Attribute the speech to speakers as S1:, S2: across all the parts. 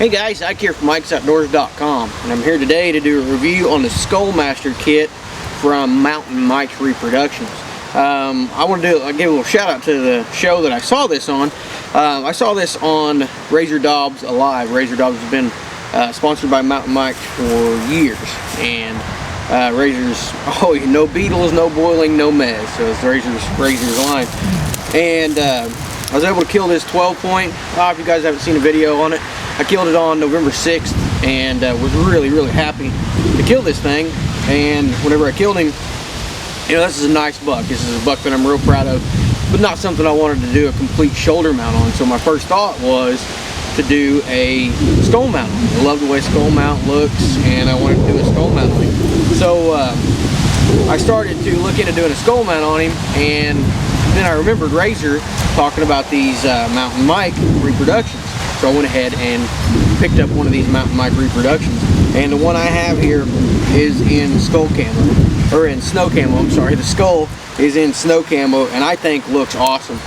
S1: Hey guys, Ike here from Mike'sOutdoors.com, and I'm here today to do a review on the Skullmaster kit from Mountain Mike's Reproductions. I want to give a little shout out to the show that I saw this on. I saw this on Razor Dobbs Alive. Razor Dobbs has been sponsored by Mountain Mike for years, and Razor's, no beetles, no boiling, no mez, so it's Razor's line. And I was able to kill this 12-point. If you guys haven't seen a video on it, I killed it on November 6th and was really happy to kill this thing. And whenever I killed him, this is a nice buck. This is a buck that I'm real proud of, but not something I wanted to do a complete shoulder mount on. So my first thought was to do a skull mount on him. I love the way skull mount looks, and I wanted to do a skull mount on him. So I started to look into doing a skull mount on him, and then I remembered Razor talking about these Mountain Mike reproductions. So I went ahead and picked up one of these Mountain Mike reproductions, and the one I have here is in skull camo, or in snow camo, I'm sorry. The skull is in snow camo, and I think looks awesome.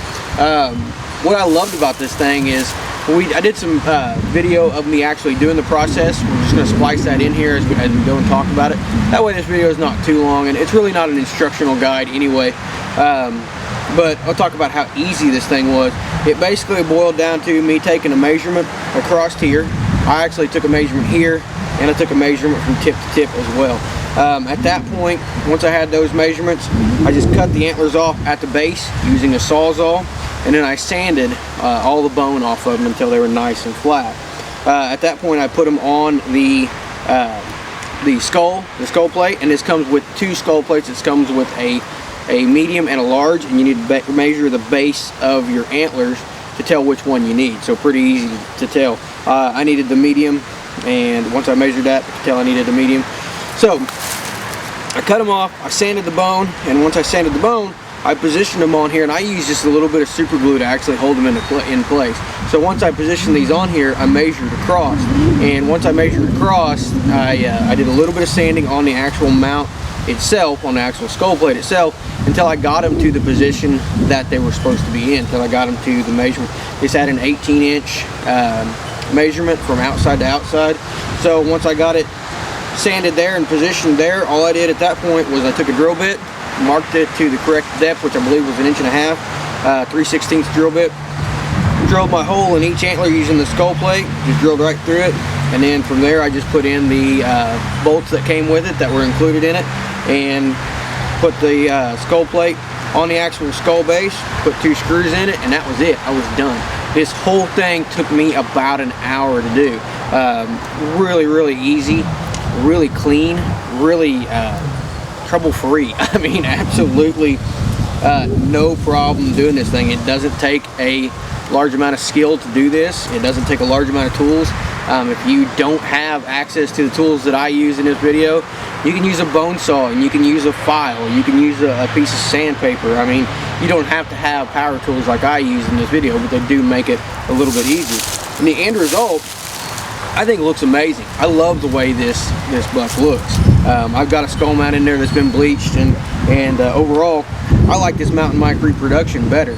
S1: What I loved about this thing is I did some video of me actually doing the process. We're just going to splice that in here as we go and talk about it. That way this video is not too long, and it's really not an instructional guide anyway. But I'll talk about how easy this thing was. It basically boiled down to me taking a measurement across here. I actually took a measurement here, and I took a measurement from tip to tip as well. At that point, once I had those measurements, I just cut the antlers off at the base using a Sawzall, and then I sanded all the bone off of them until they were nice and flat. At that point, I put them on the skull plate, and this comes with two skull plates. This comes with a medium and a large, and you need to measure the base of your antlers to tell which one you need. So pretty easy to tell. I needed the medium, and once I measured that, I could tell I needed the medium. So I cut them off, I sanded the bone, and once I sanded the bone, I positioned them on here, and I used just a little bit of super glue to actually hold them in place. So once I positioned these on here, I measured across, and once I measured across, I did a little bit of sanding on the actual mount itself, on the actual skull plate itself, until I got them to the position that they were supposed to be in, until I got them to the measurement. This had an 18-inch measurement from outside to outside. So once I got it sanded there and positioned there, all I did at that point was I took a drill bit, marked it to the correct depth, which I believe was 1.5 inches, 3/16 drill bit, drilled my hole in each antler using the skull plate, just drilled right through it, and then from there I just put in the bolts that came with it that were included in it, and put the skull plate on the actual skull base, put 2 screws in it, and that was it. I was done. This whole thing took me about an hour to do. Really easy, really clean, really trouble-free. I mean, absolutely no problem doing this thing. It doesn't take a large amount of skill to do this. It doesn't take a large amount of tools. If you don't have access to the tools that I use in this video, you can use a bone saw, and you can use a file, you can use a piece of sandpaper. I mean, you don't have to have power tools like I use in this video, but they do make it a little bit easier. And the end result, I think, looks amazing. I love the way this buck looks. I've got a skull mount in there that's been bleached, and overall, I like this Mountain Mike reproduction better.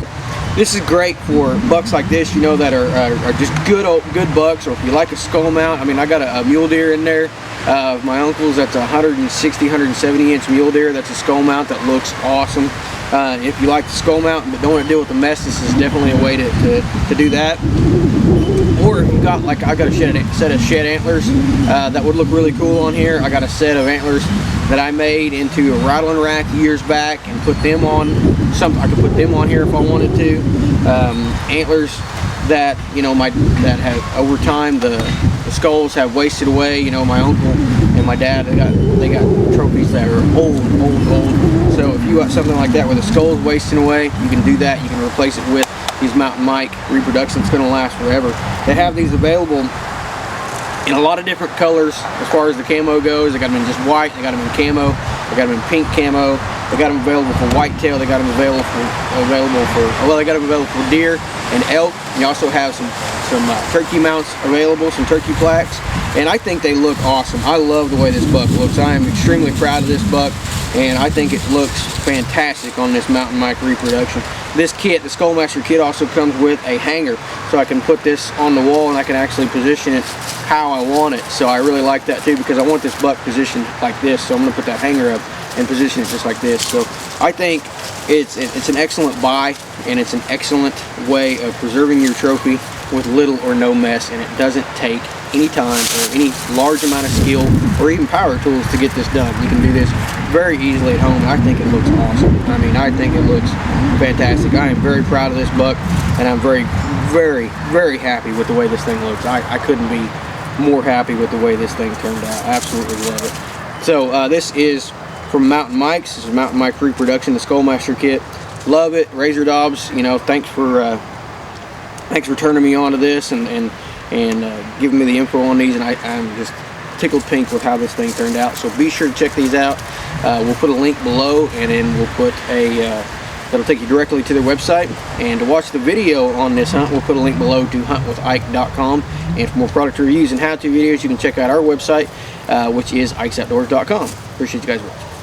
S1: This is great for bucks like this, that are just good bucks, or if you like a skull mount. I mean, I got a mule deer in there of my uncle's. That's a 160, 170-inch mule deer. That's a skull mount that looks awesome. If you like the skull mount but don't want to deal with the mess, this is definitely a way to do that. Or if you got, like, I got a set of shed antlers that would look really cool on here. I got a set of antlers that I made into a rattling rack years back and put them on I could put them on here if I wanted to. Antlers that that have, over time, the skulls have wasted away. My uncle and my dad, they got trophies that are old. So if you got something like that where the skull's wasting away, you can do that. You can replace it with these Mountain Mike reproductions. It's going to last forever. They have these available in a lot of different colors as far as the camo goes. They got them in just white, they got them in camo, they got them in pink camo, they got them available for whitetail, they got them available for deer and elk. You also have some turkey mounts available, some turkey plaques, and I think they look awesome. I love the way this buck looks. I am extremely proud of this buck. and I think it looks fantastic on this mountain mic reproduction. This kit, the Skullmaster kit, also comes with a hanger, so I can put this on the wall and I can actually position it how I want it. So I really like that too, because I want this buck positioned like this, so I'm going to put that hanger up and position it just like this. So I think it's an excellent buy, and it's an excellent way of preserving your trophy with little or no mess, and it doesn't take any time or any large amount of skill or even power tools to get this done. You can do this very easily at home. I think it looks awesome. I mean, I think it looks fantastic. I am very proud of this buck, and I'm very, very, very happy with the way this thing looks. I couldn't be more happy with the way this thing turned out. Absolutely love it. So this is from Mountain Mics. This is Mountain Mic Reproduction, the Skullmaster kit. Love it. Razor Dobbs, you know, thanks for turning me on to this and giving me the info on these, and I'm just tickled pink with how this thing turned out. So be sure to check these out. We'll put a link below, and then we'll put that'll take you directly to their website. And to watch the video on this hunt, we'll put a link below to huntwithike.com. And for more product reviews and how-to videos, you can check out our website, which is ikesoutdoors.com. Appreciate you guys watching.